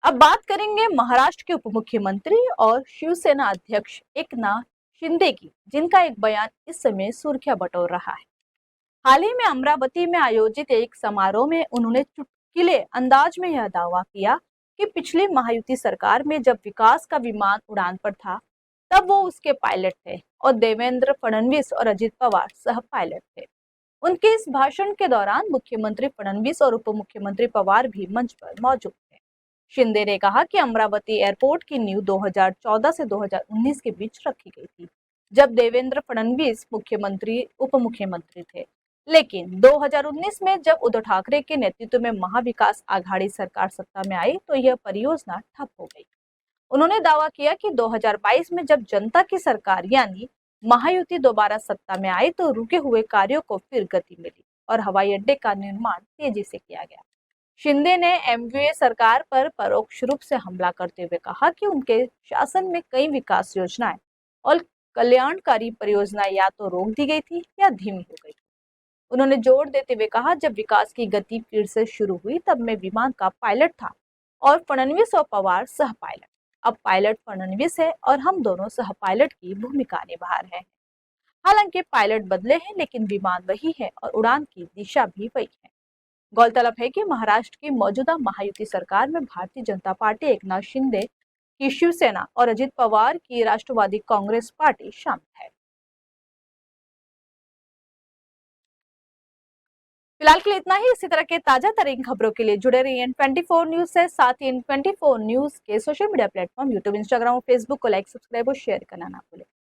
अब बात करेंगे महाराष्ट्र के उप मुख्यमंत्री और शिवसेना अध्यक्ष एकनाथ शिंदे की, जिनका एक बयान इस समय सुर्खियां बटोर रहा है। हाल ही में अमरावती में आयोजित एक समारोह में उन्होंने चुटकीले अंदाज में यह दावा किया कि पिछली महायुति सरकार में जब विकास का विमान उड़ान पर था, तब वो उसके पायलट थे और देवेंद्र फडणवीस और अजित पवार सह पायलट थे। उनके इस भाषण के दौरान मुख्यमंत्री फडणवीस और उप मुख्यमंत्री पवार भी मंच पर मौजूद थे। शिंदे ने कहा कि अमरावती एयरपोर्ट की नींव 2014 से 2019 के बीच रखी गई थी, जब देवेंद्र फडणवीस मुख्यमंत्री उप मुख्यमंत्री थे। लेकिन 2019 में जब उद्धव ठाकरे के नेतृत्व में महाविकास आघाड़ी सरकार सत्ता में आई, तो यह परियोजना ठप हो गई। उन्होंने दावा किया कि 2022 में जब जनता की सरकार यानी महायुति दोबारा सत्ता में आई, तो रुके हुए कार्यों को फिर गति मिली और हवाई अड्डे का निर्माण तेजी से किया गया। शिंदे ने एमवीए सरकार पर परोक्ष रूप से हमला करते हुए कहा कि उनके शासन में कई विकास योजनाएं और कल्याणकारी परियोजनाएं या तो रोक दी गई थी या धीमी हो गई। उन्होंने जोर देते हुए कहा, जब विकास की गति फिर से शुरू हुई, तब मैं विमान का पायलट था और फडणवीस और पवार सह पायलट। अब पायलट फडणवीस है और हम दोनों सह पायलट की भूमिका निभा रहे हैं। हालांकि पायलट बदले हैं, लेकिन विमान वही है और उड़ान की दिशा भी वही है। गौरतलब है कि महाराष्ट्र की मौजूदा महायुति सरकार में भारतीय जनता पार्टी, एकनाथ शिंदे की शिवसेना और अजित पवार की राष्ट्रवादी कांग्रेस पार्टी शामिल है। फिलहाल के लिए इतना ही। इसी तरह के ताजा तरीन खबरों के लिए जुड़े रहिए N24 न्यूज से। साथ ही N24 न्यूज के social media platform YouTube, Instagram और फेसबुक को लाइक, सब्सक्राइब और शेयर करना ना भूलें।